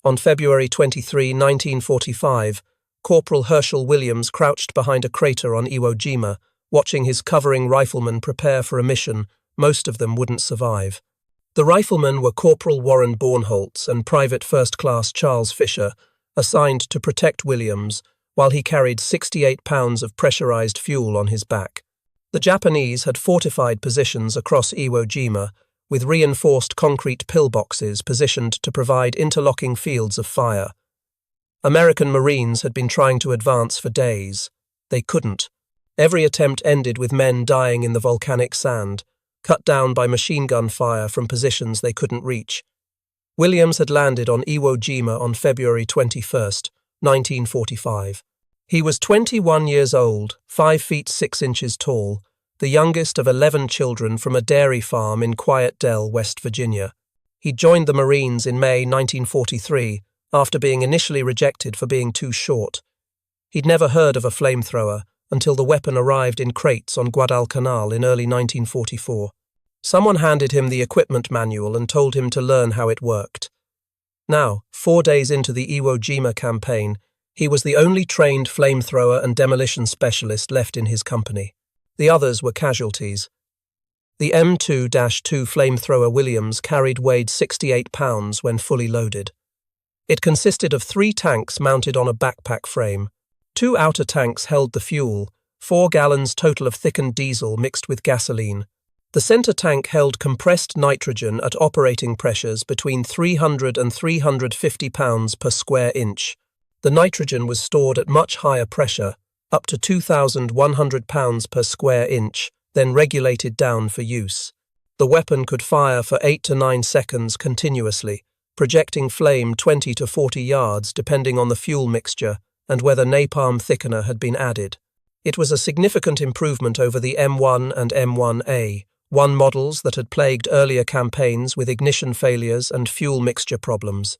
On February 23, 1945, Corporal Hershel Williams crouched behind a crater on Iwo Jima, watching his covering riflemen prepare for a mission most of them wouldn't survive. The riflemen were Corporal Warren Bornholz and Private First Class Charles Fischer, assigned to protect Williams while he carried 68 pounds of pressurized fuel on his back. The Japanese had fortified positions across Iwo Jima, with reinforced concrete pillboxes positioned to provide interlocking fields of fire. American Marines had been trying to advance for days. They couldn't. Every attempt ended with men dying in the volcanic sand, cut down by machine gun fire from positions they couldn't reach. Williams had landed on Iwo Jima on February 21, 1945. He was 21 years old, 5 feet 6 inches tall, the youngest of 11 children from a dairy farm in Quiet Dell, West Virginia. He joined the Marines in May 1943 after being initially rejected for being too short. He'd never heard of a flamethrower until the weapon arrived in crates on Guadalcanal in early 1944. Someone handed him the equipment manual and told him to learn how it worked. Now, 4 days into the Iwo Jima campaign, he was the only trained flamethrower and demolition specialist left in his company. The others were casualties. The M2-2 flamethrower Williams weighed 68 pounds when fully loaded. It consisted of 3 tanks mounted on a backpack frame. 2 outer tanks held the fuel, 4 gallons total of thickened diesel mixed with gasoline. The center tank held compressed nitrogen at operating pressures between 300 and 350 pounds per square inch. The nitrogen was stored at much higher pressure, up to 2,100 pounds per square inch, then regulated down for use. The weapon could fire for 8 to 9 seconds continuously, projecting flame 20 to 40 yards depending on the fuel mixture and whether napalm thickener had been added. It was a significant improvement over the M1 and M1A1 models that had plagued earlier campaigns with ignition failures and fuel mixture problems.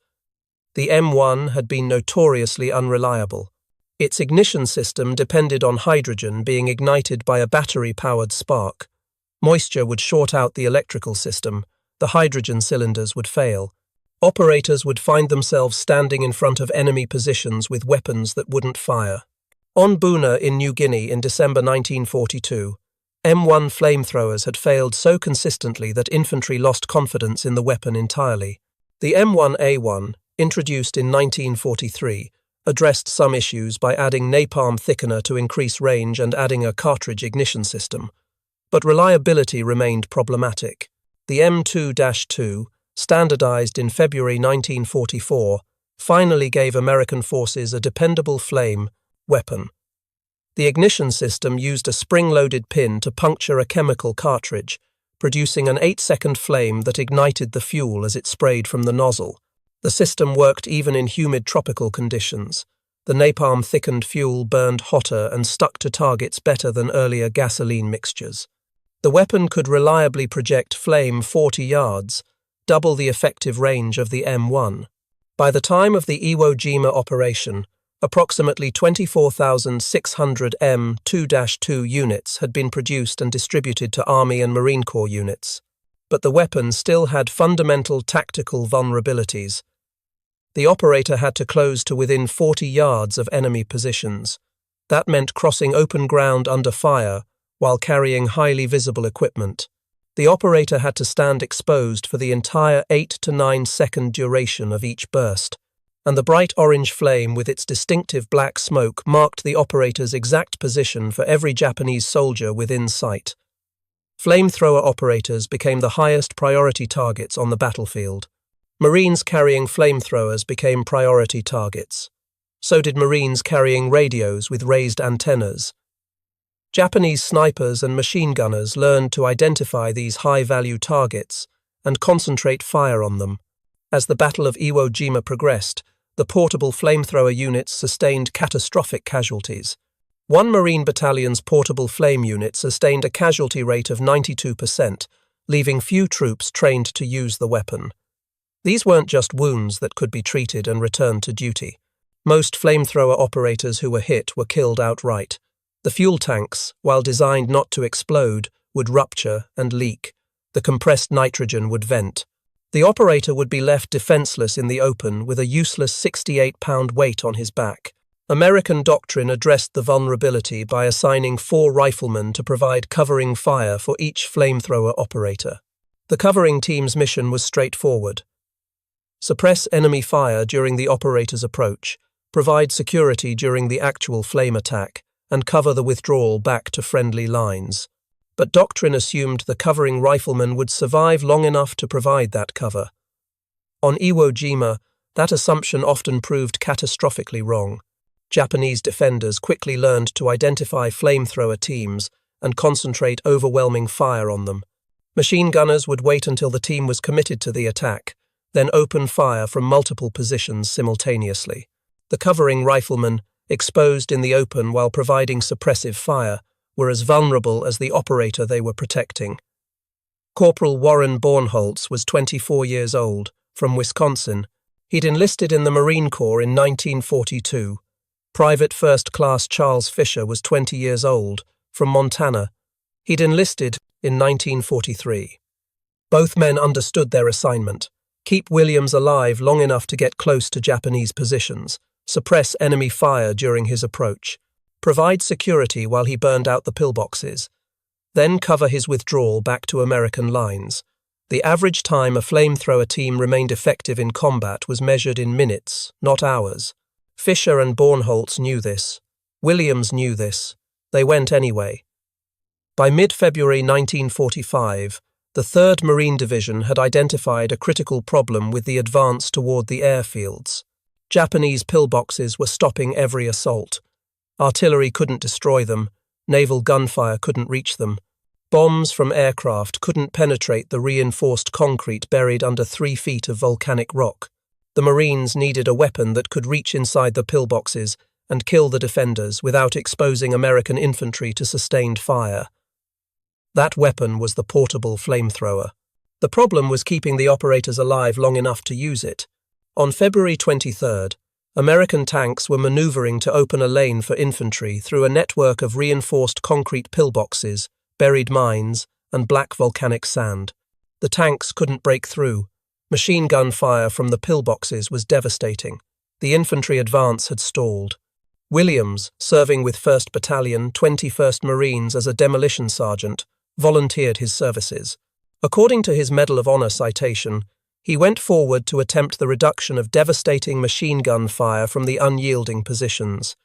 The M1 had been notoriously unreliable. Its ignition system depended on hydrogen being ignited by a battery-powered spark. Moisture would short out the electrical system, the hydrogen cylinders would fail. Operators would find themselves standing in front of enemy positions with weapons that wouldn't fire. On Buna in New Guinea in December 1942, M1 flamethrowers had failed so consistently that infantry lost confidence in the weapon entirely. The M1A1, introduced in 1943, addressed some issues by adding napalm thickener to increase range and adding a cartridge ignition system, but reliability remained problematic. The M2-2, standardized in February 1944, finally gave American forces a dependable flame weapon. The ignition system used a spring-loaded pin to puncture a chemical cartridge, producing an 8-second flame that ignited the fuel as it sprayed from the nozzle. The system worked even in humid tropical conditions. The napalm-thickened fuel burned hotter and stuck to targets better than earlier gasoline mixtures. The weapon could reliably project flame 40 yards, double the effective range of the M1. By the time of the Iwo Jima operation, approximately 24,600 M2-2 units had been produced and distributed to Army and Marine Corps units. But the weapon still had fundamental tactical vulnerabilities. The operator had to close to within 40 yards of enemy positions. That meant crossing open ground under fire while carrying highly visible equipment. The operator had to stand exposed for the entire 8 to 9 second duration of each burst, and the bright orange flame with its distinctive black smoke marked the operator's exact position for every Japanese soldier within sight. Flamethrower operators became the highest priority targets on the battlefield. Marines carrying flamethrowers became priority targets. So did Marines carrying radios with raised antennas. Japanese snipers and machine gunners learned to identify these high-value targets and concentrate fire on them. As the Battle of Iwo Jima progressed, the portable flamethrower units sustained catastrophic casualties. One Marine battalion's portable flame unit sustained a casualty rate of 92%, leaving few troops trained to use the weapon. These weren't just wounds that could be treated and returned to duty. Most flamethrower operators who were hit were killed outright. The fuel tanks, while designed not to explode, would rupture and leak. The compressed nitrogen would vent. The operator would be left defenseless in the open with a useless 68-pound weight on his back. American doctrine addressed the vulnerability by assigning 4 riflemen to provide covering fire for each flamethrower operator. The covering team's mission was straightforward. Suppress enemy fire during the operator's approach, provide security during the actual flame attack, and cover the withdrawal back to friendly lines. But doctrine assumed the covering riflemen would survive long enough to provide that cover. On Iwo Jima, that assumption often proved catastrophically wrong. Japanese defenders quickly learned to identify flamethrower teams and concentrate overwhelming fire on them. Machine gunners would wait until the team was committed to the attack, then open fire from multiple positions simultaneously. The covering riflemen, exposed in the open while providing suppressive fire, were as vulnerable as the operator they were protecting. Corporal Warren Bornholz was 24 years old, from Wisconsin. He'd enlisted in the Marine Corps in 1942. Private First Class Charles Fischer was 20 years old, from Montana. He'd enlisted in 1943. Both men understood their assignment: keep Williams alive long enough to get close to Japanese positions, suppress enemy fire during his approach, provide security while he burned out the pillboxes, then cover his withdrawal back to American lines. The average time a flamethrower team remained effective in combat was measured in minutes, not hours. Fischer and Bornholz knew this. Williams knew this. They went anyway. By mid-February 1945, the 3rd Marine Division had identified a critical problem with the advance toward the airfields. Japanese pillboxes were stopping every assault. Artillery couldn't destroy them. Naval gunfire couldn't reach them. Bombs from aircraft couldn't penetrate the reinforced concrete buried under 3 feet of volcanic rock. The Marines needed a weapon that could reach inside the pillboxes and kill the defenders without exposing American infantry to sustained fire. That weapon was the portable flamethrower. The problem was keeping the operators alive long enough to use it. On February 23rd, American tanks were maneuvering to open a lane for infantry through a network of reinforced concrete pillboxes, buried mines, and black volcanic sand. The tanks couldn't break through. Machine gun fire from the pillboxes was devastating. The infantry advance had stalled. Williams, serving with 1st Battalion, 21st Marines as a demolition sergeant, volunteered his services. According to his Medal of Honor citation, he went forward to attempt the reduction of devastating machine gun fire from the unyielding positions.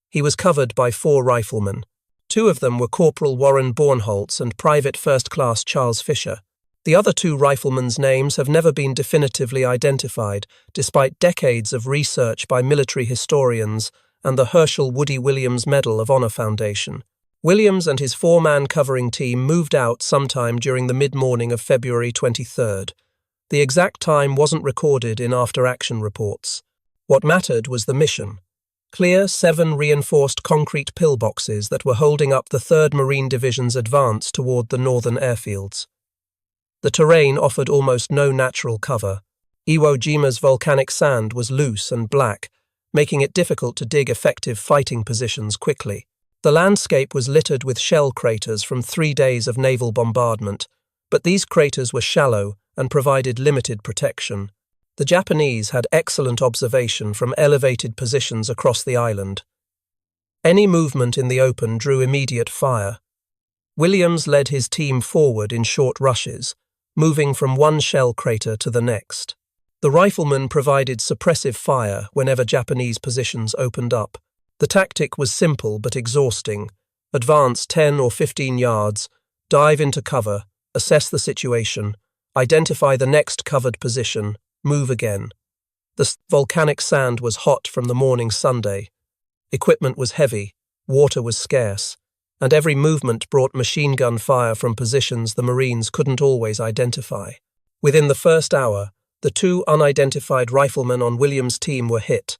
He was covered by 4 riflemen. 2 of them were Corporal Warren Bornholz and Private First Class Charles Fischer. The other 2 riflemen's names have never been definitively identified, despite decades of research by military historians and the Hershel Woody Williams Medal of Honor Foundation. Williams and his 4-man covering team moved out sometime during the mid-morning of February 23rd. The exact time wasn't recorded in after-action reports. What mattered was the mission: clear 7 reinforced concrete pillboxes that were holding up the 3rd Marine Division's advance toward the northern airfields. The terrain offered almost no natural cover. Iwo Jima's volcanic sand was loose and black, making it difficult to dig effective fighting positions quickly. The landscape was littered with shell craters from 3 days of naval bombardment, but these craters were shallow and provided limited protection. The Japanese had excellent observation from elevated positions across the island. Any movement in the open drew immediate fire. Williams led his team forward in short rushes, moving from one shell crater to the next. The riflemen provided suppressive fire whenever Japanese positions opened up. The tactic was simple but exhausting. Advance 10 or 15 yards, dive into cover, assess the situation, identify the next covered position, move again. The volcanic sand was hot from the morning Sunday. Equipment was heavy, water was scarce, and every movement brought machine gun fire from positions the Marines couldn't always identify. Within the first hour, the 2 unidentified riflemen on Williams' team were hit.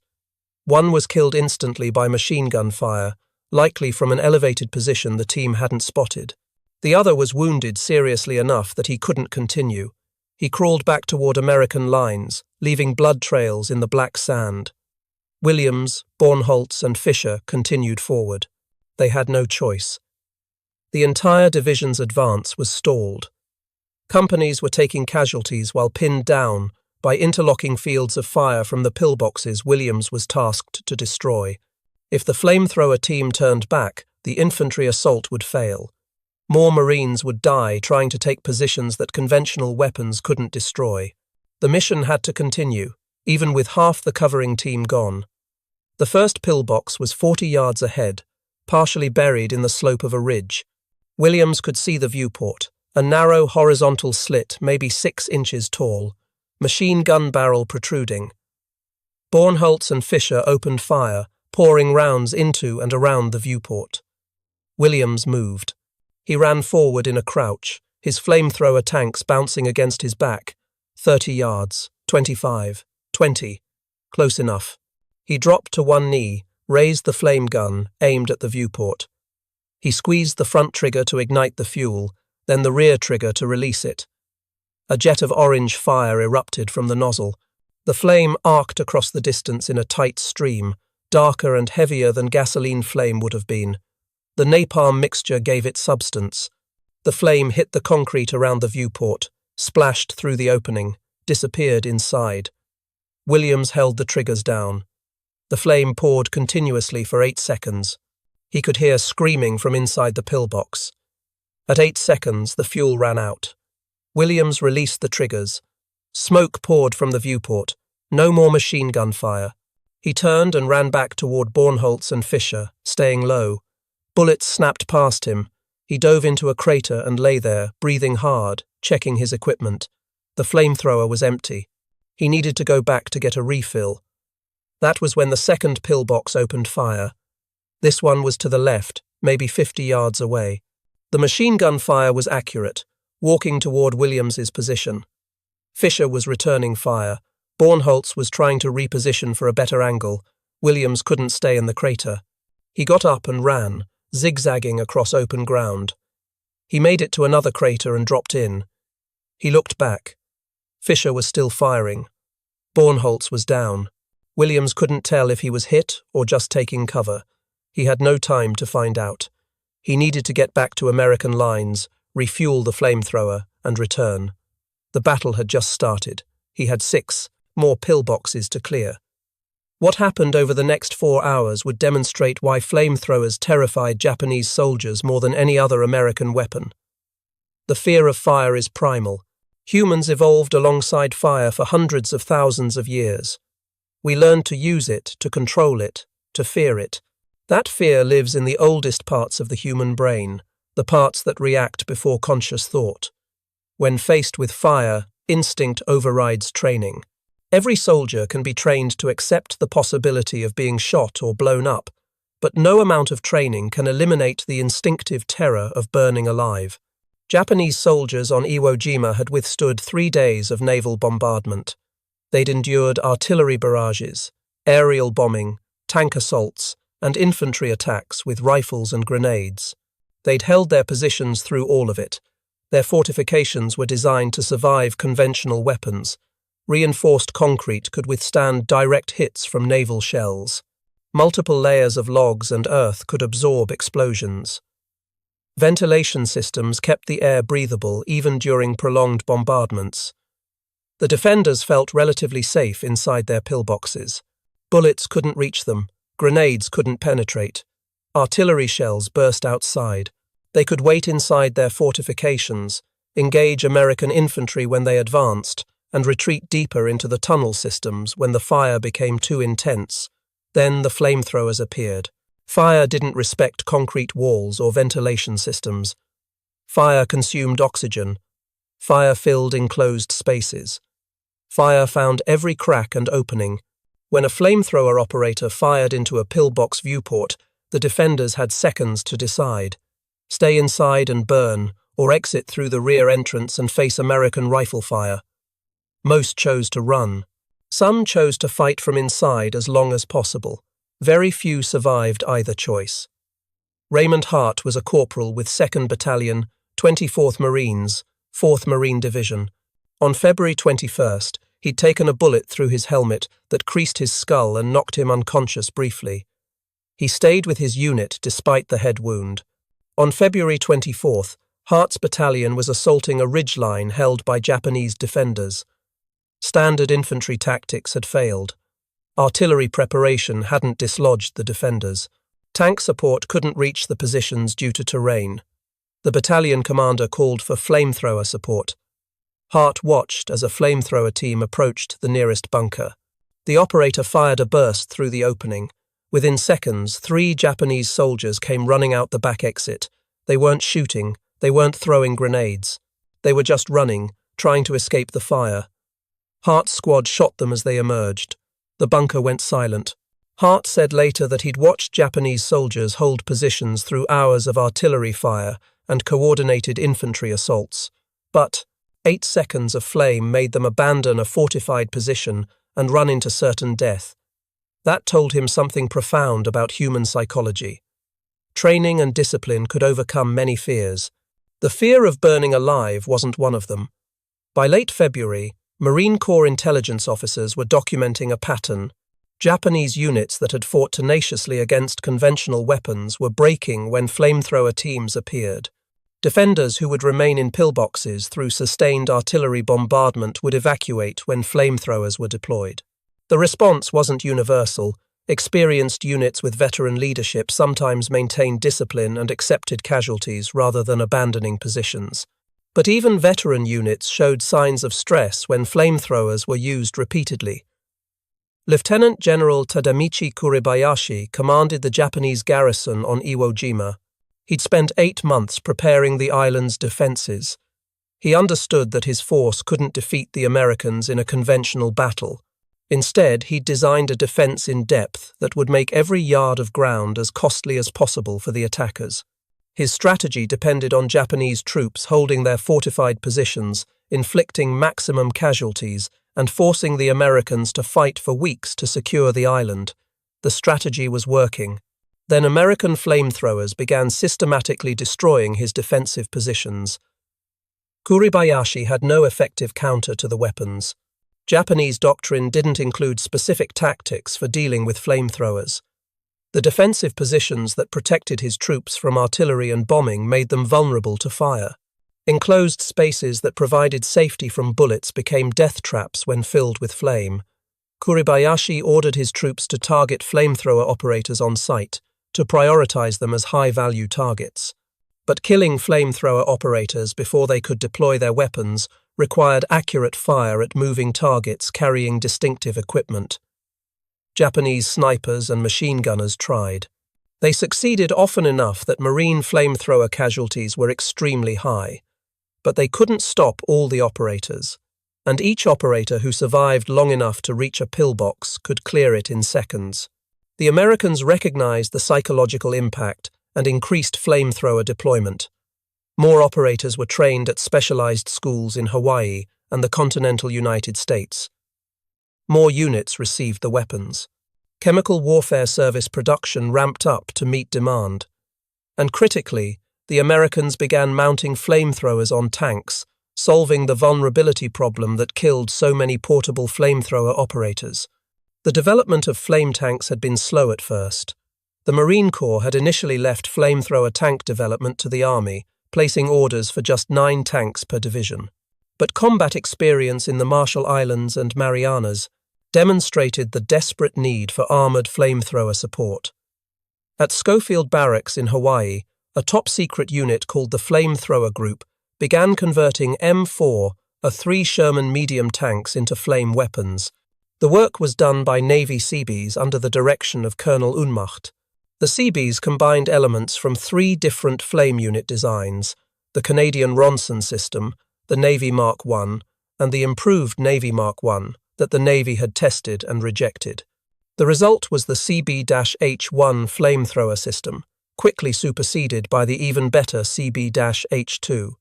One was killed instantly by machine gun fire, likely from an elevated position the team hadn't spotted. The other was wounded seriously enough that he couldn't continue. He crawled back toward American lines, leaving blood trails in the black sand. Williams, Bornholz, and Fischer continued forward. They had no choice. The entire division's advance was stalled. Companies were taking casualties while pinned down by interlocking fields of fire from the pillboxes Williams was tasked to destroy. If the flamethrower team turned back, the infantry assault would fail. More Marines would die trying to take positions that conventional weapons couldn't destroy. The mission had to continue, even with half the covering team gone. The first pillbox was 40 yards ahead, partially buried in the slope of a ridge. Williams could see the viewport, a narrow horizontal slit maybe 6 inches tall, machine gun barrel protruding. Bornholz and Fischer opened fire, pouring rounds into and around the viewport. Williams moved. He ran forward in a crouch, his flamethrower tanks bouncing against his back. 30 yards, 25, 20. Close enough. He dropped to one knee, raised the flame gun, aimed at the viewport. He squeezed the front trigger to ignite the fuel, then the rear trigger to release it. A jet of orange fire erupted from the nozzle. The flame arced across the distance in a tight stream, darker and heavier than gasoline flame would have been. The napalm mixture gave it substance. The flame hit the concrete around the viewport, splashed through the opening, disappeared inside. Williams held the triggers down. The flame poured continuously for 8 seconds. He could hear screaming from inside the pillbox. At 8 seconds, the fuel ran out. Williams released the triggers. Smoke poured from the viewport. No more machine gun fire. He turned and ran back toward Bornholz and Fischer, staying low. Bullets snapped past him. He dove into a crater and lay there, breathing hard, checking his equipment. The flamethrower was empty. He needed to go back to get a refill. That was when the second pillbox opened fire. This one was to the left, maybe 50 yards away. The machine gun fire was accurate, walking toward Williams's position. Fischer was returning fire. Bornholz was trying to reposition for a better angle. Williams couldn't stay in the crater. He got up and ran, zigzagging across open ground. He made it to another crater and dropped in. He looked back. Fischer was still firing. Bornholz was down. Williams couldn't tell if he was hit or just taking cover. He had no time to find out. He needed to get back to American lines, refuel the flamethrower, and return. The battle had just started. He had 6 more pillboxes to clear. What happened over the next 4 hours would demonstrate why flamethrowers terrified Japanese soldiers more than any other American weapon. The fear of fire is primal. Humans evolved alongside fire for hundreds of thousands of years. We learned to use it, to control it, to fear it. That fear lives in the oldest parts of the human brain, the parts that react before conscious thought. When faced with fire, instinct overrides training. Every soldier can be trained to accept the possibility of being shot or blown up, but no amount of training can eliminate the instinctive terror of burning alive. Japanese soldiers on Iwo Jima had withstood 3 days of naval bombardment. They'd endured artillery barrages, aerial bombing, tank assaults, and infantry attacks with rifles and grenades. They'd held their positions through all of it. Their fortifications were designed to survive conventional weapons. Reinforced concrete could withstand direct hits from naval shells. Multiple layers of logs and earth could absorb explosions. Ventilation systems kept the air breathable even during prolonged bombardments. The defenders felt relatively safe inside their pillboxes. Bullets couldn't reach them, grenades couldn't penetrate. Artillery shells burst outside. They could wait inside their fortifications, engage American infantry when they advanced, and retreat deeper into the tunnel systems when the fire became too intense. Then the flamethrowers appeared. Fire didn't respect concrete walls or ventilation systems. Fire consumed oxygen. Fire filled enclosed spaces. Fire found every crack and opening. When a flamethrower operator fired into a pillbox viewport, the defenders had seconds to decide. Stay inside and burn, or exit through the rear entrance and face American rifle fire. Most chose to run. Some chose to fight from inside as long as possible. Very few survived either choice. Raymond Hart was a corporal with 2nd Battalion, 24th Marines, 4th Marine Division. On February 21st, he'd taken a bullet through his helmet that creased his skull and knocked him unconscious briefly. He stayed with his unit despite the head wound. On February 24th, Hart's battalion was assaulting a ridgeline held by Japanese defenders. Standard infantry tactics had failed. Artillery preparation hadn't dislodged the defenders. Tank support couldn't reach the positions due to terrain. The battalion commander called for flamethrower support. Hart watched as a flamethrower team approached the nearest bunker. The operator fired a burst through the opening. Within seconds, 3 Japanese soldiers came running out the back exit. They weren't shooting, they weren't throwing grenades. They were just running, trying to escape the fire. Hart's squad shot them as they emerged. The bunker went silent. Hart said later that he'd watched Japanese soldiers hold positions through hours of artillery fire and coordinated infantry assaults. But 8 seconds of flame made them abandon a fortified position and run into certain death. That told him something profound about human psychology. Training and discipline could overcome many fears. The fear of burning alive wasn't one of them. By late February, Marine Corps intelligence officers were documenting a pattern. Japanese units that had fought tenaciously against conventional weapons were breaking when flamethrower teams appeared. Defenders who would remain in pillboxes through sustained artillery bombardment would evacuate when flamethrowers were deployed. The response wasn't universal. Experienced units with veteran leadership sometimes maintained discipline and accepted casualties rather than abandoning positions. But even veteran units showed signs of stress when flamethrowers were used repeatedly. Lieutenant General Tadamichi Kuribayashi commanded the Japanese garrison on Iwo Jima. He'd spent 8 months preparing the island's defenses. He understood that his force couldn't defeat the Americans in a conventional battle. Instead, he'd designed a defense in depth that would make every yard of ground as costly as possible for the attackers. His strategy depended on Japanese troops holding their fortified positions, inflicting maximum casualties, and forcing the Americans to fight for weeks to secure the island. The strategy was working. Then American flamethrowers began systematically destroying his defensive positions. Kuribayashi had no effective counter to the weapons. Japanese doctrine didn't include specific tactics for dealing with flamethrowers. The defensive positions that protected his troops from artillery and bombing made them vulnerable to fire. Enclosed spaces that provided safety from bullets became death traps when filled with flame. Kuribayashi ordered his troops to target flamethrower operators on site, to prioritize them as high-value targets. But killing flamethrower operators before they could deploy their weapons required accurate fire at moving targets carrying distinctive equipment. Japanese snipers and machine gunners tried. They succeeded often enough that Marine flamethrower casualties were extremely high. But they couldn't stop all the operators, and each operator who survived long enough to reach a pillbox could clear it in seconds. The Americans recognized the psychological impact and increased flamethrower deployment. More operators were trained at specialized schools in Hawaii and the continental United States. More units received the weapons. Chemical warfare service production ramped up to meet demand. And critically, the Americans began mounting flamethrowers on tanks, solving the vulnerability problem that killed so many portable flamethrower operators. The development of flame tanks had been slow at first. The Marine Corps had initially left flamethrower tank development to the Army, placing orders for just 9 tanks per division. But combat experience in the Marshall Islands and Marianas demonstrated the desperate need for armored flamethrower support. At Schofield Barracks in Hawaii, a top-secret unit called the Flamethrower Group began converting M4, 3 Sherman medium tanks, into flame weapons. The work was done by Navy Seabees under the direction of Colonel Unmacht. The Seabees combined elements from 3 different flame unit designs, the Canadian Ronson system, the Navy Mark I, and the improved Navy Mark I that the Navy had tested and rejected. The result was the CB-H1 flamethrower system, quickly superseded by the even better CB-H2.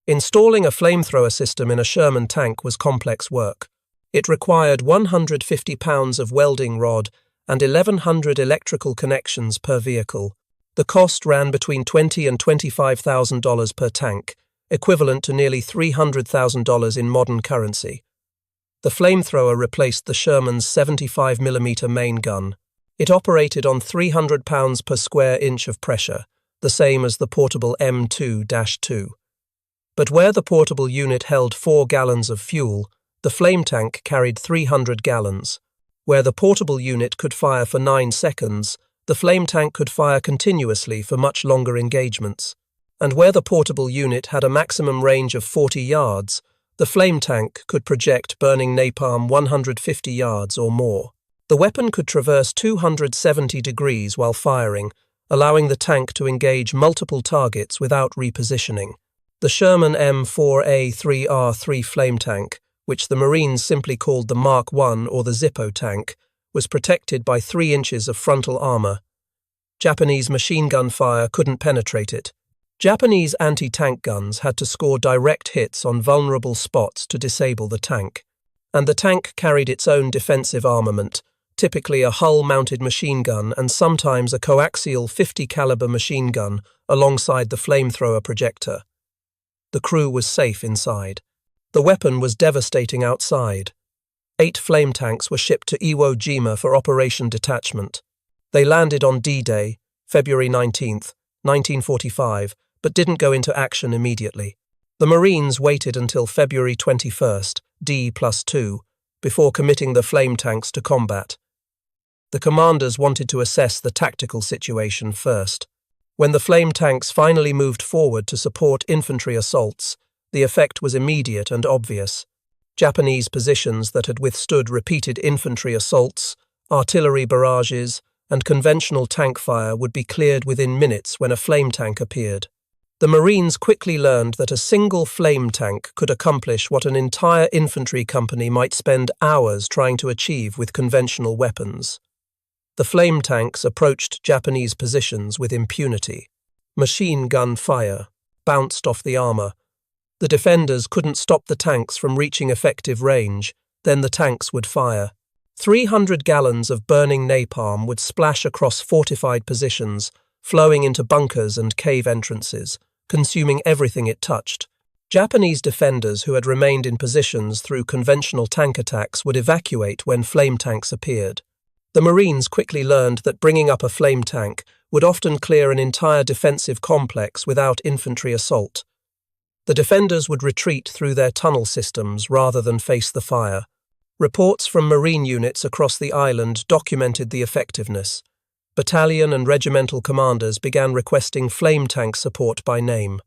Installing a flamethrower system in a Sherman tank was complex work. It required 150 pounds of welding rod and 1,100 electrical connections per vehicle. The cost ran between $20,000 and $25,000 per tank, equivalent to nearly $300,000 in modern currency. The flamethrower replaced the Sherman's 75mm main gun. It operated on 300 pounds per square inch of pressure, the same as the portable M2-2. But where the portable unit held 4 gallons of fuel, the flame tank carried 300 gallons. Where the portable unit could fire for 9 seconds, the flame tank could fire continuously for much longer engagements. And where the portable unit had a maximum range of 40 yards, the flame tank could project burning napalm 150 yards or more. The weapon could traverse 270 degrees while firing, allowing the tank to engage multiple targets without repositioning. The Sherman M4A3R3 flame tank, which the Marines simply called the Mark I or the Zippo tank, was protected by 3 inches of frontal armor. Japanese machine gun fire couldn't penetrate it. Japanese anti-tank guns had to score direct hits on vulnerable spots to disable the tank. And the tank carried its own defensive armament, typically a hull-mounted machine gun and sometimes a coaxial 50-caliber machine gun alongside the flamethrower projector. The crew was safe inside. The weapon was devastating outside. 8 flame tanks were shipped to Iwo Jima for Operation Detachment. They landed on D-Day, February 19, 1945, but didn't go into action immediately. The Marines waited until February 21, D+2, before committing the flame tanks to combat. The commanders wanted to assess the tactical situation first. When the flame tanks finally moved forward to support infantry assaults, the effect was immediate and obvious. Japanese positions that had withstood repeated infantry assaults, artillery barrages, and conventional tank fire would be cleared within minutes when a flame tank appeared. The Marines quickly learned that a single flame tank could accomplish what an entire infantry company might spend hours trying to achieve with conventional weapons. The flame tanks approached Japanese positions with impunity. Machine gun fire bounced off the armor. The defenders couldn't stop the tanks from reaching effective range, then the tanks would fire. 300 gallons of burning napalm would splash across fortified positions, flowing into bunkers and cave entrances, consuming everything it touched. Japanese defenders who had remained in positions through conventional tank attacks would evacuate when flame tanks appeared. The Marines quickly learned that bringing up a flame tank would often clear an entire defensive complex without infantry assault. The defenders would retreat through their tunnel systems rather than face the fire. Reports from Marine units across the island documented the effectiveness. Battalion and regimental commanders began requesting flame tank support by name.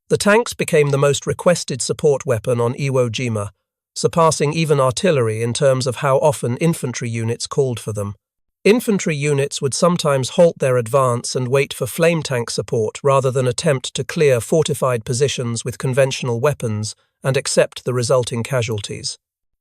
The tanks became the most requested support weapon on Iwo Jima, surpassing even artillery in terms of how often infantry units called for them. Infantry units would sometimes halt their advance and wait for flame tank support rather than attempt to clear fortified positions with conventional weapons and accept the resulting casualties.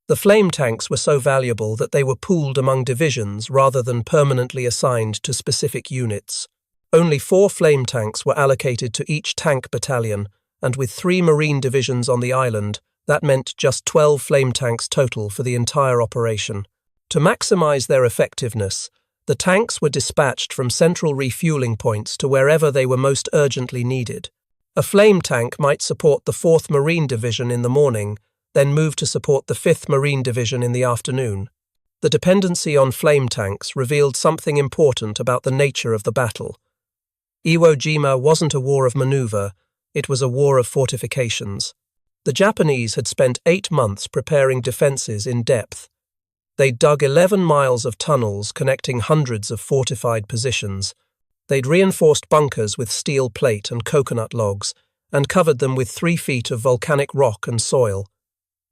The flame tanks were so valuable that they were pooled among divisions rather than permanently assigned to specific units. Only 4 flame tanks were allocated to each tank battalion, and with 3 Marine divisions on the island, that meant just 12 flame tanks total for the entire operation. To maximize their effectiveness, the tanks were dispatched from central refueling points to wherever they were most urgently needed. A flame tank might support the 4th Marine Division in the morning, then move to support the 5th Marine Division in the afternoon. The dependency on flame tanks revealed something important about the nature of the battle. Iwo Jima wasn't a war of maneuver, it was a war of fortifications. The Japanese had spent 8 months preparing defenses in depth. They'd dug 11 miles of tunnels connecting hundreds of fortified positions. They'd reinforced bunkers with steel plate and coconut logs, and covered them with 3 feet of volcanic rock and soil.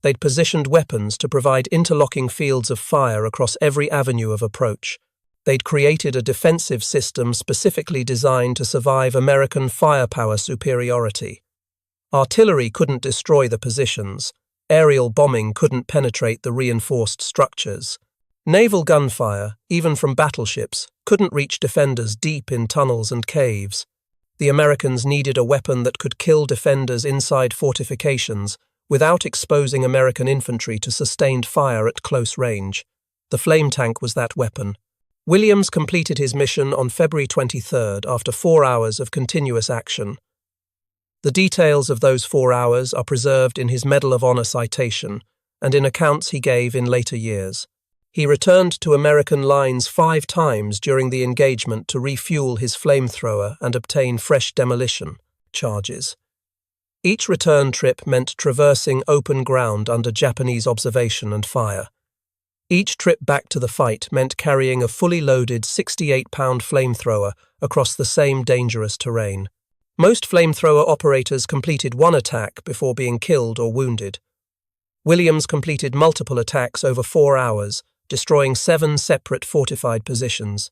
They'd positioned weapons to provide interlocking fields of fire across every avenue of approach. They'd created a defensive system specifically designed to survive American firepower superiority. Artillery couldn't destroy the positions. Aerial bombing couldn't penetrate the reinforced structures. Naval gunfire, even from battleships, couldn't reach defenders deep in tunnels and caves. The Americans needed a weapon that could kill defenders inside fortifications without exposing American infantry to sustained fire at close range. The flame tank was that weapon. Williams completed his mission on February 23rd after 4 hours of continuous action. The details of those 4 hours are preserved in his Medal of Honor citation and in accounts he gave in later years. He returned to American lines 5 times during the engagement to refuel his flamethrower and obtain fresh demolition charges. Each return trip meant traversing open ground under Japanese observation and fire. Each trip back to the fight meant carrying a fully loaded 68-pound flamethrower across the same dangerous terrain. Most flamethrower operators completed one attack before being killed or wounded. Williams completed multiple attacks over 4 hours, destroying 7 separate fortified positions.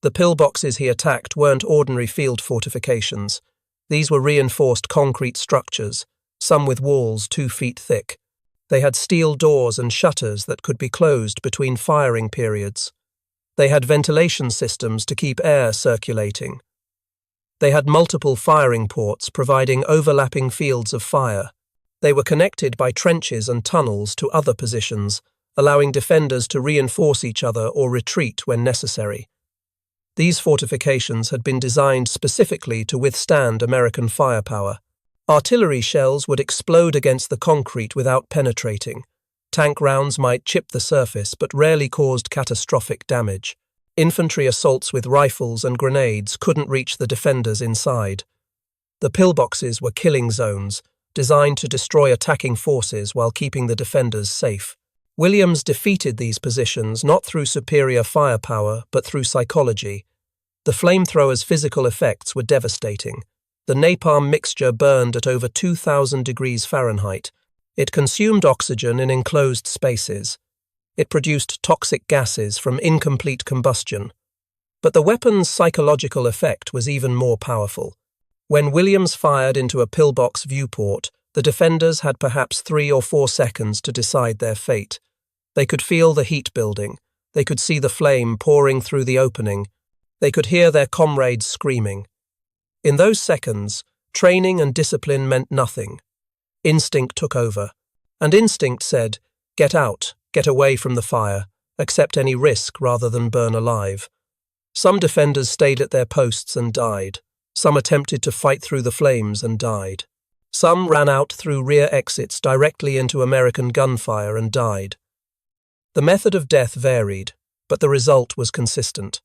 The pillboxes he attacked weren't ordinary field fortifications. These were reinforced concrete structures, some with walls 2 feet thick. They had steel doors and shutters that could be closed between firing periods. They had ventilation systems to keep air circulating. They had multiple firing ports providing overlapping fields of fire. They were connected by trenches and tunnels to other positions, allowing defenders to reinforce each other or retreat when necessary. These fortifications had been designed specifically to withstand American firepower. Artillery shells would explode against the concrete without penetrating. Tank rounds might chip the surface but rarely caused catastrophic damage. Infantry assaults with rifles and grenades couldn't reach the defenders inside. The pillboxes were killing zones, designed to destroy attacking forces while keeping the defenders safe. Williams defeated these positions not through superior firepower but through psychology. The flamethrowers' physical effects were devastating. The napalm mixture burned at over 2,000 degrees Fahrenheit. It consumed oxygen in enclosed spaces. It produced toxic gases from incomplete combustion. But the weapon's psychological effect was even more powerful. When Williams fired into a pillbox viewport, the defenders had perhaps 3 or 4 seconds to decide their fate. They could feel the heat building. They could see the flame pouring through the opening. They could hear their comrades screaming. In those seconds, training and discipline meant nothing. Instinct took over. And instinct said, "Get out, get away from the fire, accept any risk rather than burn alive." Some defenders stayed at their posts and died. Some attempted to fight through the flames and died. Some ran out through rear exits directly into American gunfire and died. The method of death varied, but the result was consistent.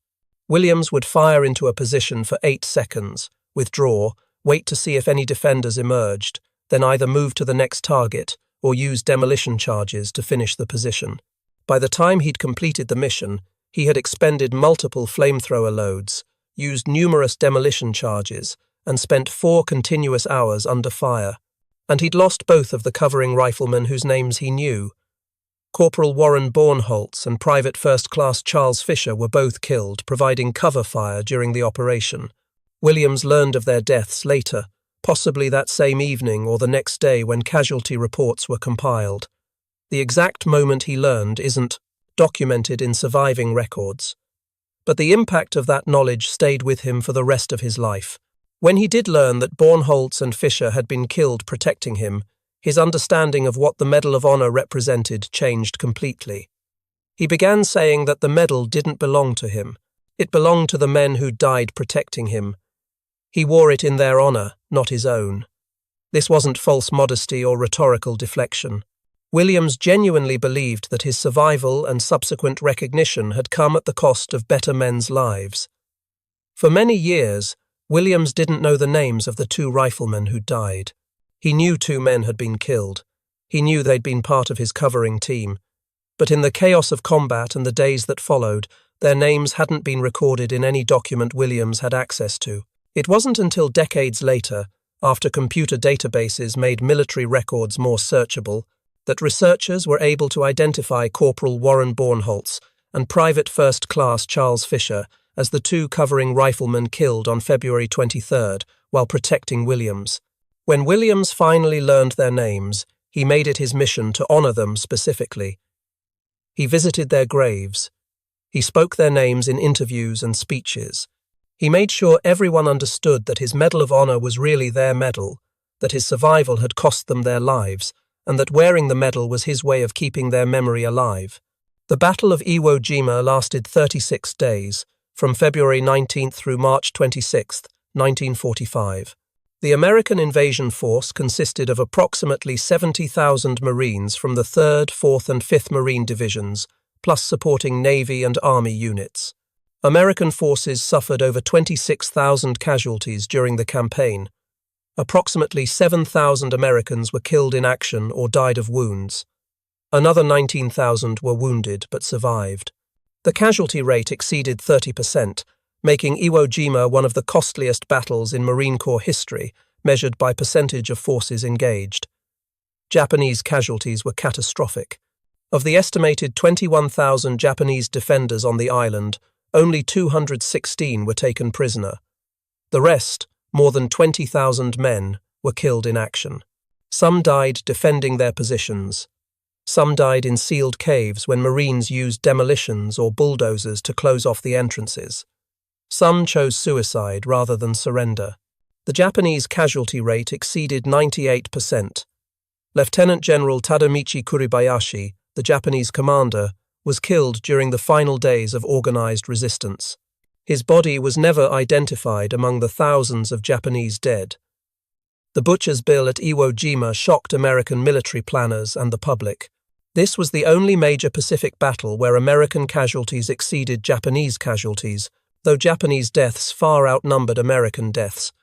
Williams would fire into a position for 8 seconds, withdraw, wait to see if any defenders emerged, then either move to the next target or use demolition charges to finish the position. By the time he'd completed the mission, he had expended multiple flamethrower loads, used numerous demolition charges, and spent 4 continuous hours under fire. And he'd lost both of the covering riflemen whose names he knew. Corporal Warren Bornholz and Private First Class Charles Fischer were both killed, providing cover fire during the operation. Williams learned of their deaths later, possibly that same evening or the next day when casualty reports were compiled. The exact moment he learned isn't documented in surviving records. But the impact of that knowledge stayed with him for the rest of his life. When he did learn that Bornholz and Fischer had been killed protecting him, his understanding of what the Medal of Honor represented changed completely. He began saying that the medal didn't belong to him. It belonged to the men who died protecting him. He wore it in their honor, not his own. This wasn't false modesty or rhetorical deflection. Williams genuinely believed that his survival and subsequent recognition had come at the cost of better men's lives. For many years, Williams didn't know the names of the 2 riflemen who died. He knew 2 men had been killed. He knew they'd been part of his covering team. But in the chaos of combat and the days that followed, their names hadn't been recorded in any document Williams had access to. It wasn't until decades later, after computer databases made military records more searchable, that researchers were able to identify Corporal Warren Bornholz and Private First Class Charles Fischer as the 2 covering riflemen killed on February 23rd while protecting Williams. When Williams finally learned their names, he made it his mission to honor them specifically. He visited their graves. He spoke their names in interviews and speeches. He made sure everyone understood that his Medal of Honor was really their medal, that his survival had cost them their lives, and that wearing the medal was his way of keeping their memory alive. The Battle of Iwo Jima lasted 36 days, from February 19th through March 26th, 1945. The American invasion force consisted of approximately 70,000 Marines from the 3rd, 4th and 5th Marine Divisions, plus supporting Navy and Army units. American forces suffered over 26,000 casualties during the campaign. Approximately 7,000 Americans were killed in action or died of wounds. Another 19,000 were wounded but survived. The casualty rate exceeded 30%, making Iwo Jima one of the costliest battles in Marine Corps history, measured by percentage of forces engaged. Japanese casualties were catastrophic. Of the estimated 21,000 Japanese defenders on the island, only 216 were taken prisoner. The rest, more than 20,000 men, were killed in action. Some died defending their positions. Some died in sealed caves when Marines used demolitions or bulldozers to close off the entrances. Some chose suicide rather than surrender. The Japanese casualty rate exceeded 98%. Lieutenant General Tadamichi Kuribayashi, the Japanese commander, was killed during the final days of organized resistance. His body was never identified among the thousands of Japanese dead. The butcher's bill at Iwo Jima shocked American military planners and the public. This was the only major Pacific battle where American casualties exceeded Japanese casualties, though Japanese deaths far outnumbered American deaths.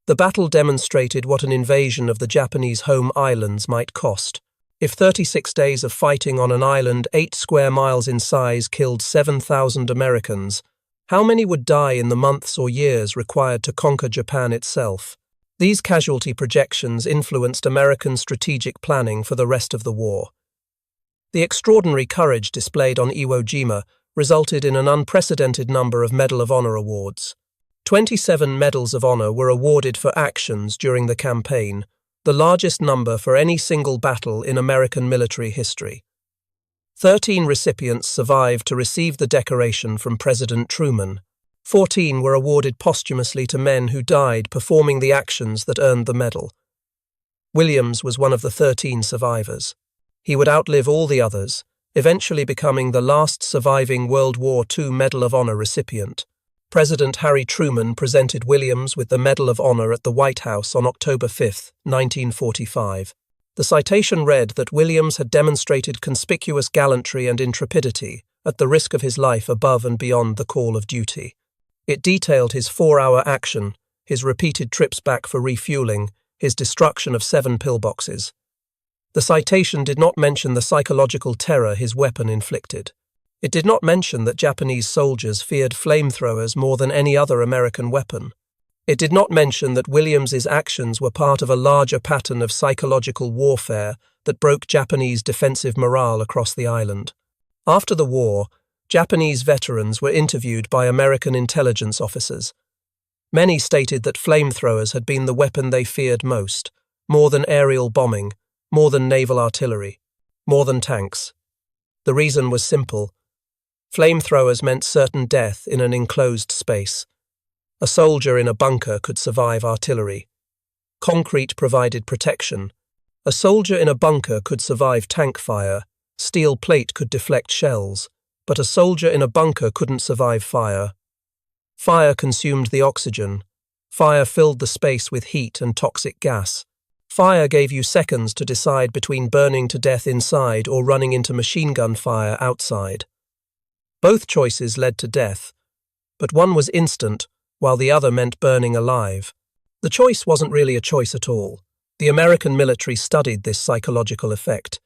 The battle demonstrated what an invasion of the Japanese home islands might cost. If 36 days of fighting on an island 8 square miles in size killed 7,000 Americans, how many would die in the months or years required to conquer Japan itself? These casualty projections influenced American strategic planning for the rest of the war. The extraordinary courage displayed on Iwo Jima resulted in an unprecedented number of Medal of Honor awards. 27 Medals of Honor were awarded for actions during the campaign, the largest number for any single battle in American military history. 13 recipients survived to receive the decoration from President Truman. 14 were awarded posthumously to men who died performing the actions that earned the medal. Williams was one of the 13 survivors. He would outlive all the others, eventually becoming the last surviving World War II Medal of Honor recipient. President Harry Truman presented Williams with the Medal of Honor at the White House on October 5, 1945. The citation read that Williams had demonstrated conspicuous gallantry and intrepidity at the risk of his life above and beyond the call of duty. It detailed his 4-hour action, his repeated trips back for refueling, his destruction of 7 pillboxes. The citation did not mention the psychological terror his weapon inflicted. It did not mention that Japanese soldiers feared flamethrowers more than any other American weapon. It did not mention that Williams's actions were part of a larger pattern of psychological warfare that broke Japanese defensive morale across the island. After the war, Japanese veterans were interviewed by American intelligence officers. Many stated that flamethrowers had been the weapon they feared most, more than aerial bombing, more than naval artillery, more than tanks. The reason was simple. Flamethrowers meant certain death in an enclosed space. A soldier in a bunker could survive artillery. Concrete provided protection. A soldier in a bunker could survive tank fire. Steel plate could deflect shells. But a soldier in a bunker couldn't survive fire. Fire consumed the oxygen. Fire filled the space with heat and toxic gas. Fire gave you seconds to decide between burning to death inside or running into machine gun fire outside. Both choices led to death, but one was instant, while the other meant burning alive. The choice wasn't really a choice at all. The American military studied this psychological effect.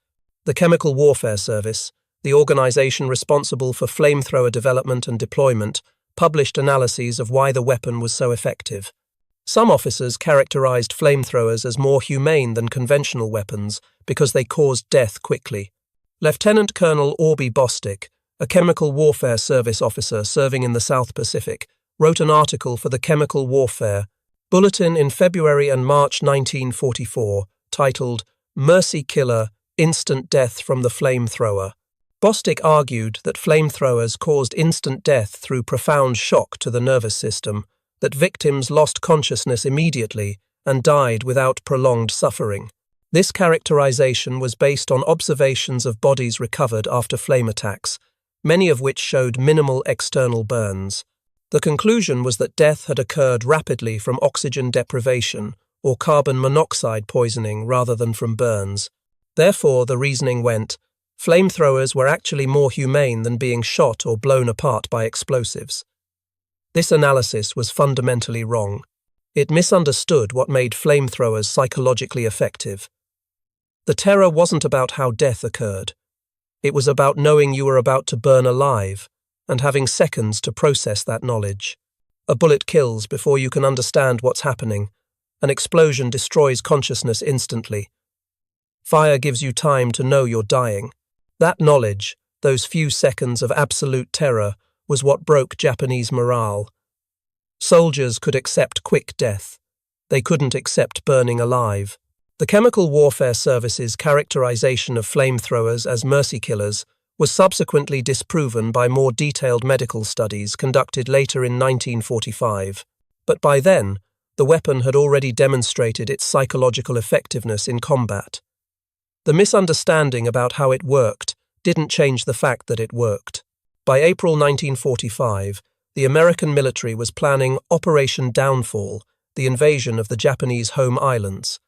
The Chemical Warfare Service, the organization responsible for flamethrower development and deployment, published analyses of why the weapon was so effective. Some officers characterized flamethrowers as more humane than conventional weapons because they caused death quickly. Lieutenant Colonel Orby Bostick, a Chemical Warfare Service officer serving in the South Pacific, wrote an article for the Chemical Warfare Bulletin in February and March 1944, titled Mercy Killer, Instant Death from the Flamethrower. Bostick argued that flamethrowers caused instant death through profound shock to the nervous system, that victims lost consciousness immediately and died without prolonged suffering. This characterization was based on observations of bodies recovered after flame attacks, many of which showed minimal external burns. The conclusion was that death had occurred rapidly from oxygen deprivation or carbon monoxide poisoning rather than from burns. Therefore, the reasoning went, Flamethrowers were actually more humane than being shot or blown apart by explosives. This analysis was fundamentally wrong. It misunderstood what made flamethrowers psychologically effective. The terror wasn't about how death occurred. It was about knowing you were about to burn alive and having seconds to process that knowledge. A bullet kills before you can understand what's happening. An explosion destroys consciousness instantly. Fire gives you time to know you're dying. That knowledge, those few seconds of absolute terror, was what broke Japanese morale. Soldiers could accept quick death. They couldn't accept burning alive. The Chemical Warfare Service's characterization of flamethrowers as mercy killers was subsequently disproven by more detailed medical studies conducted later in 1945. But by then, the weapon had already demonstrated its psychological effectiveness in combat. The misunderstanding about how it worked didn't change the fact that it worked. By April 1945, the American military was planning Operation Downfall, the invasion of the Japanese home islands.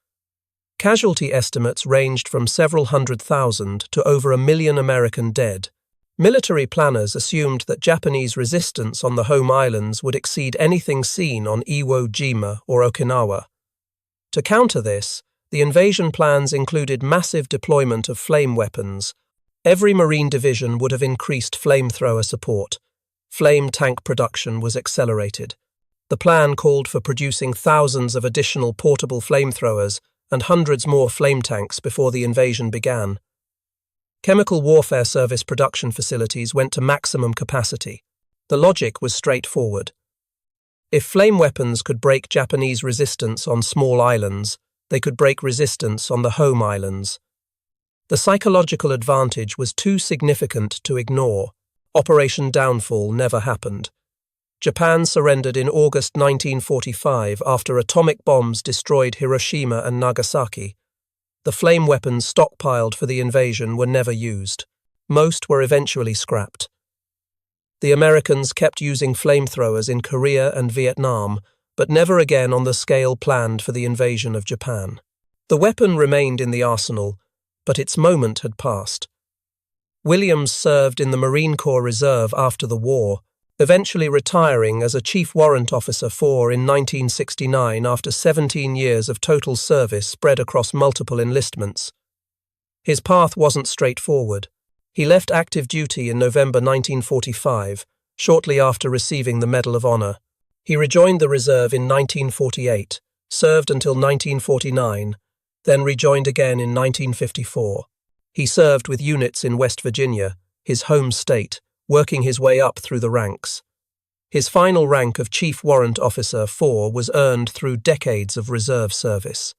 Casualty estimates ranged from several 100,000 to over 1 million American dead. Military planners assumed that Japanese resistance on the home islands would exceed anything seen on Iwo Jima or Okinawa. To counter this, the invasion plans included massive deployment of flame weapons. Every Marine division would have increased flamethrower support. Flame tank production was accelerated. The plan called for producing thousands of additional portable flamethrowers and hundreds more flame tanks before the invasion began. Chemical Warfare Service production facilities went to maximum capacity. The logic was straightforward. If flame weapons could break Japanese resistance on small islands, they could break resistance on the home islands. The psychological advantage was too significant to ignore. Operation Downfall never happened. Japan surrendered in August 1945 after atomic bombs destroyed Hiroshima and Nagasaki. The flame weapons stockpiled for the invasion were never used. Most were eventually scrapped. The Americans kept using flamethrowers in Korea and Vietnam, but never again on the scale planned for the invasion of Japan. The weapon remained in the arsenal, but its moment had passed. Williams served in the Marine Corps Reserve after the war, eventually retiring as a Chief Warrant Officer 4 in 1969 after 17 years of total service spread across multiple enlistments. His path wasn't straightforward. He left active duty in November 1945, shortly after receiving the Medal of Honor. He rejoined the reserve in 1948, served until 1949, then rejoined again in 1954. He served with units in West Virginia, his home state, working his way up through the ranks. His final rank of Chief Warrant Officer 4 was earned through decades of reserve service.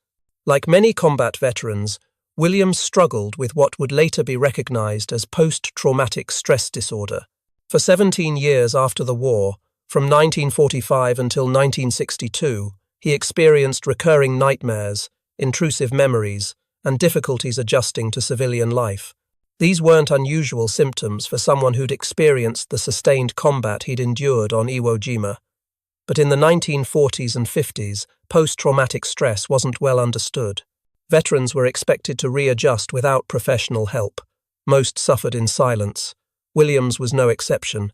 Like many combat veterans, Williams struggled with what would later be recognized as post-traumatic stress disorder. For 17 years after the war, from 1945 until 1962, he experienced recurring nightmares, intrusive memories, and difficulties adjusting to civilian life. These weren't unusual symptoms for someone who'd experienced the sustained combat he'd endured on Iwo Jima. But in the 1940s and 50s, post-traumatic stress wasn't well understood. Veterans were expected to readjust without professional help. Most suffered in silence. Williams was no exception.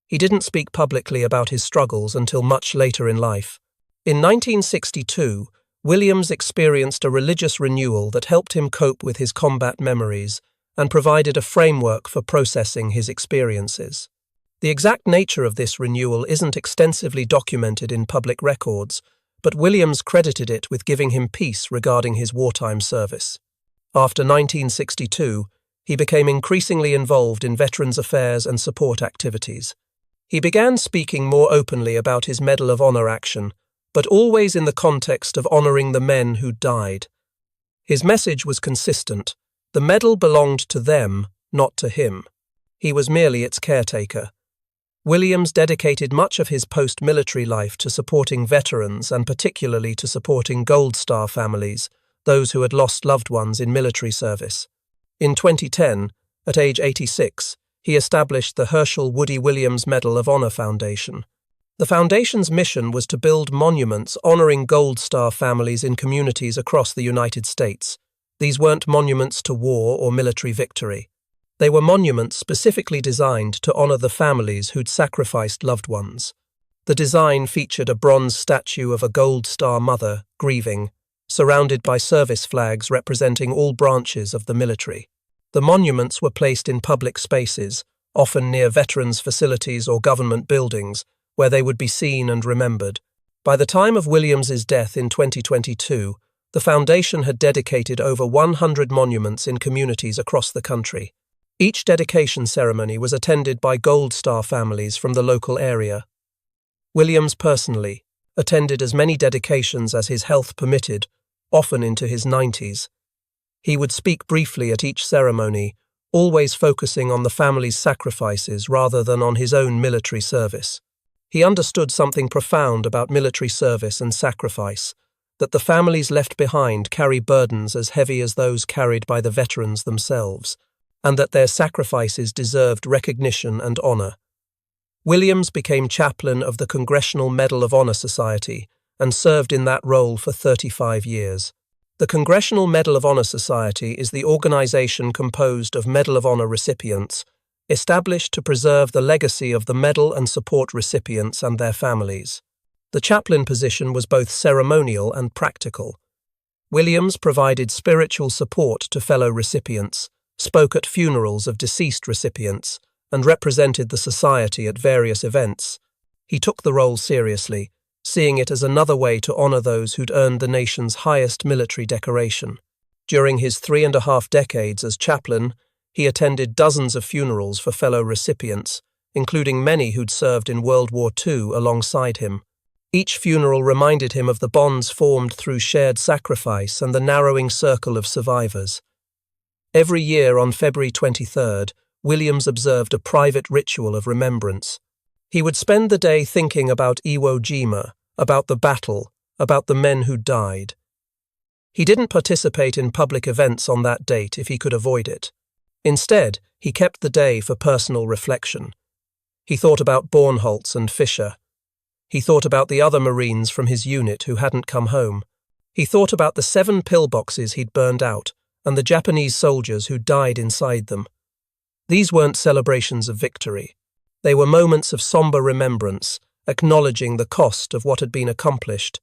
He didn't speak publicly about his struggles until much later in life. In 1962, Williams experienced a religious renewal that helped him cope with his combat memories and provided a framework for processing his experiences. The exact nature of this renewal isn't extensively documented in public records, but Williams credited it with giving him peace regarding his wartime service. After 1962, he became increasingly involved in veterans' affairs and support activities. He began speaking more openly about his Medal of Honor action, but always in the context of honoring the men who died. His message was consistent. The medal belonged to them, not to him. He was merely its caretaker. Williams dedicated much of his post-military life to supporting veterans and particularly to supporting Gold Star families, those who had lost loved ones in military service. In 2010, at age 86, he established the Hershel Woody Williams Medal of Honor Foundation. The foundation's mission was to build monuments honoring Gold Star families in communities across the United States. These weren't monuments to war or military victory. They were monuments specifically designed to honor the families who'd sacrificed loved ones. The design featured a bronze statue of a Gold Star mother, grieving, surrounded by service flags representing all branches of the military. The monuments were placed in public spaces, often near veterans' facilities or government buildings, where they would be seen and remembered. By the time of Williams's death in 2022, the foundation had dedicated over 100 monuments in communities across the country. Each dedication ceremony was attended by Gold Star families from the local area. Williams personally attended as many dedications as his health permitted, often into his 90s. He would speak briefly at each ceremony, always focusing on the family's sacrifices rather than on his own military service. He understood something profound about military service and sacrifice, that the families left behind carry burdens as heavy as those carried by the veterans themselves, and that their sacrifices deserved recognition and honor. Williams became chaplain of the Congressional Medal of Honor Society and served in that role for 35 years. The Congressional Medal of Honor Society is the organization composed of Medal of Honor recipients, established to preserve the legacy of the medal and support recipients and their families. The chaplain position was both ceremonial and practical. Williams provided spiritual support to fellow recipients, spoke at funerals of deceased recipients, and represented the society at various events. He took the role seriously, seeing it as another way to honor those who'd earned the nation's highest military decoration. During his 3.5 decades as chaplain, he attended dozens of funerals for fellow recipients, including many who'd served in World War II alongside him. Each funeral reminded him of the bonds formed through shared sacrifice and the narrowing circle of survivors. Every year on February 23rd, Williams observed a private ritual of remembrance. He would spend the day thinking about Iwo Jima, about the battle, about the men who died. He didn't participate in public events on that date if he could avoid it. Instead, he kept the day for personal reflection. He thought about Bornholz and Fischer. He thought about the other Marines from his unit who hadn't come home. He thought about the 7 pillboxes he'd burned out and the Japanese soldiers who died inside them. These weren't celebrations of victory. They were moments of somber remembrance, acknowledging the cost of what had been accomplished.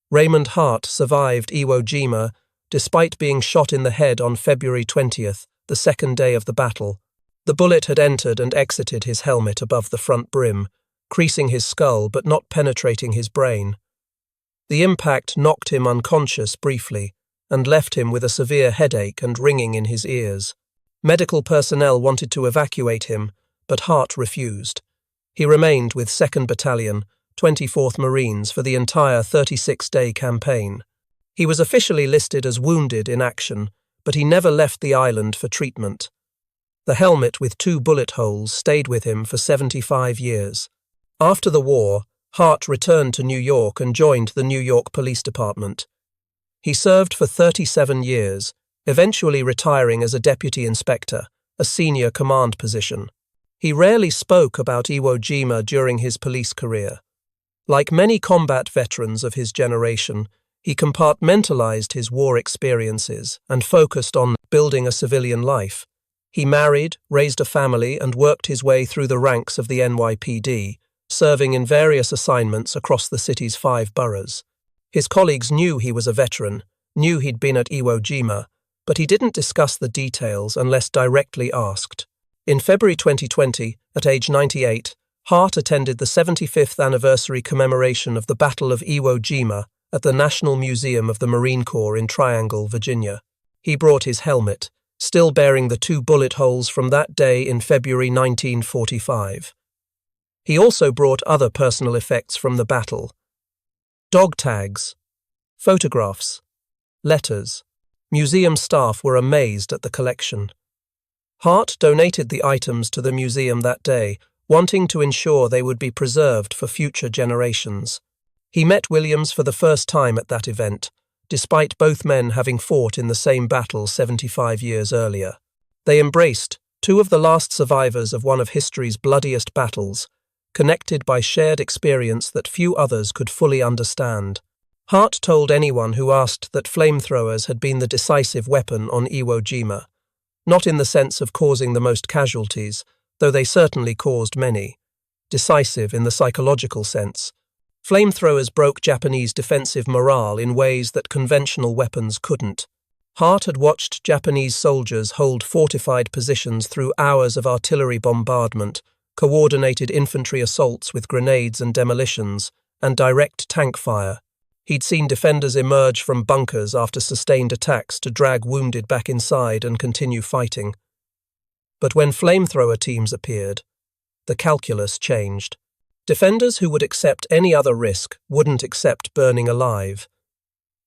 Raymond Hart survived Iwo Jima, despite being shot in the head on February 20th, the second day of the battle. The bullet had entered and exited his helmet above the front brim, creasing his skull but not penetrating his brain. The impact knocked him unconscious briefly and left him with a severe headache and ringing in his ears. Medical personnel wanted to evacuate him, but Hart refused. He remained with 2nd Battalion, 24th Marines for the entire 36-day campaign. He was officially listed as wounded in action, but he never left the island for treatment. The helmet with 2 bullet holes stayed with him for 75 years. After the war, Hart returned to New York and joined the New York Police Department. He served for 37 years, eventually retiring as a deputy inspector, a senior command position. He rarely spoke about Iwo Jima during his police career. Like many combat veterans of his generation, he compartmentalized his war experiences and focused on building a civilian life. He married, raised a family, and worked his way through the ranks of the NYPD, serving in various assignments across the city's 5 boroughs. His colleagues knew he was a veteran, knew he'd been at Iwo Jima, but he didn't discuss the details unless directly asked. In February 2020, at age 98, Hart attended the 75th anniversary commemoration of the Battle of Iwo Jima at the National Museum of the Marine Corps in Triangle, Virginia. He brought his helmet, still bearing the 2 bullet holes from that day in February 1945. He also brought other personal effects from the battle: dog tags, photographs, letters. Museum staff were amazed at the collection. Hart donated the items to the museum that day, wanting to ensure they would be preserved for future generations. He met Williams for the first time at that event, despite both men having fought in the same battle 75 years earlier. They embraced, 2 of the last survivors of one of history's bloodiest battles, connected by shared experience that few others could fully understand. Hart told anyone who asked that flamethrowers had been the decisive weapon on Iwo Jima. not in the sense of causing the most casualties, though they certainly caused many. Decisive in the psychological sense. Flamethrowers broke Japanese defensive morale in ways that conventional weapons couldn't. Hart had watched Japanese soldiers hold fortified positions through hours of artillery bombardment, coordinated infantry assaults with grenades and demolitions, and direct tank fire. He'd seen defenders emerge from bunkers after sustained attacks to drag wounded back inside and continue fighting. But when flamethrower teams appeared, the calculus changed. Defenders who would accept any other risk wouldn't accept burning alive.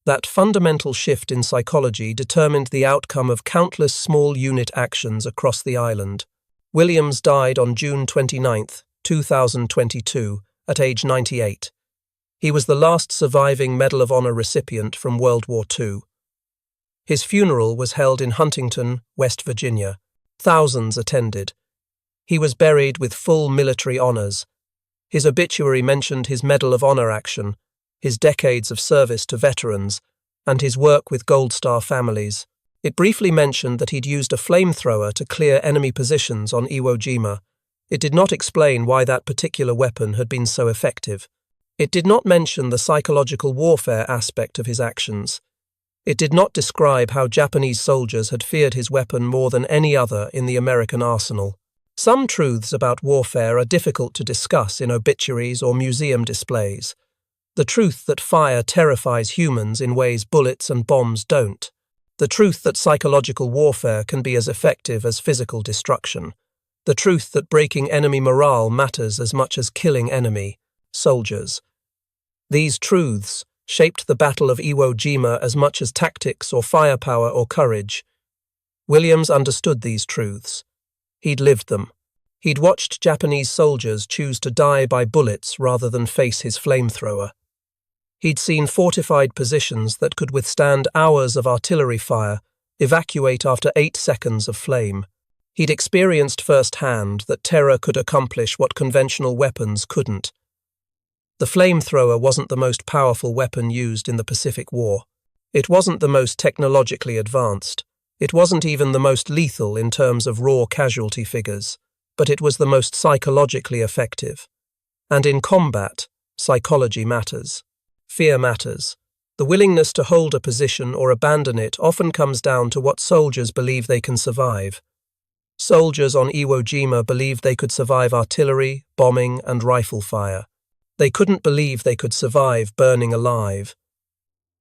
That fundamental shift in psychology determined the outcome of countless small unit actions across the island. Williams died on June 29, 2022, at age 98. He was the last surviving Medal of Honor recipient from World War II. His funeral was held in Huntington, West Virginia. Thousands attended. He was buried with full military honors. His obituary mentioned his Medal of Honor action, his decades of service to veterans, and his work with Gold Star families. It briefly mentioned that he'd used a flamethrower to clear enemy positions on Iwo Jima. It did not explain why that particular weapon had been so effective. It did not mention the psychological warfare aspect of his actions. It did not describe how Japanese soldiers had feared his weapon more than any other in the American arsenal. Some truths about warfare are difficult to discuss in obituaries or museum displays. The truth that fire terrifies humans in ways bullets and bombs don't. The truth that psychological warfare can be as effective as physical destruction. The truth that breaking enemy morale matters as much as killing enemy soldiers. These truths shaped the Battle of Iwo Jima as much as tactics or firepower or courage. Williams understood these truths. He'd lived them. He'd watched Japanese soldiers choose to die by bullets rather than face his flamethrower. He'd seen fortified positions that could withstand hours of artillery fire evacuate after 8 seconds of flame. He'd experienced firsthand that terror could accomplish what conventional weapons couldn't. The flamethrower wasn't the most powerful weapon used in the Pacific War. It wasn't the most technologically advanced. It wasn't even the most lethal in terms of raw casualty figures, but it was the most psychologically effective. And in combat, psychology matters. Fear matters. The willingness to hold a position or abandon it often comes down to what soldiers believe they can survive. Soldiers on Iwo Jima believed they could survive artillery, bombing, and rifle fire. They couldn't believe they could survive burning alive.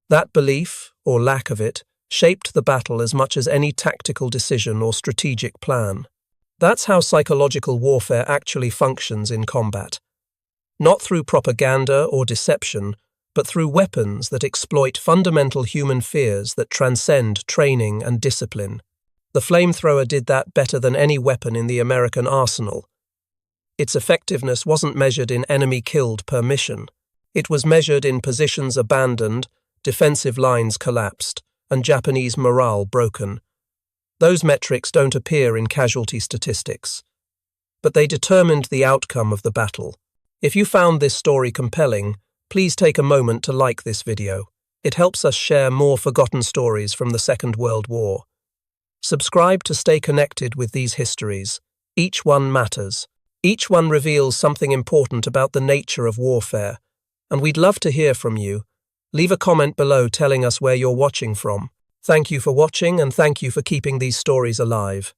That belief, or lack of it, shaped the battle as much as any tactical decision or strategic plan. That's how psychological warfare actually functions in combat. Not through propaganda or deception, but through weapons that exploit fundamental human fears that transcend training and discipline. The flamethrower did that better than any weapon in the American arsenal. Its effectiveness wasn't measured in enemy killed per mission. It was measured in positions abandoned, defensive lines collapsed, and Japanese morale broken. Those metrics don't appear in casualty statistics, but they determined the outcome of the battle. If you found this story compelling, please take a moment to like this video. It helps us share more forgotten stories from the Second World War. Subscribe to stay connected with these histories. Each one matters. Each one reveals something important about the nature of warfare, and we'd love to hear from you. Leave a comment below telling us where you're watching from. Thank you for watching, and thank you for keeping these stories alive.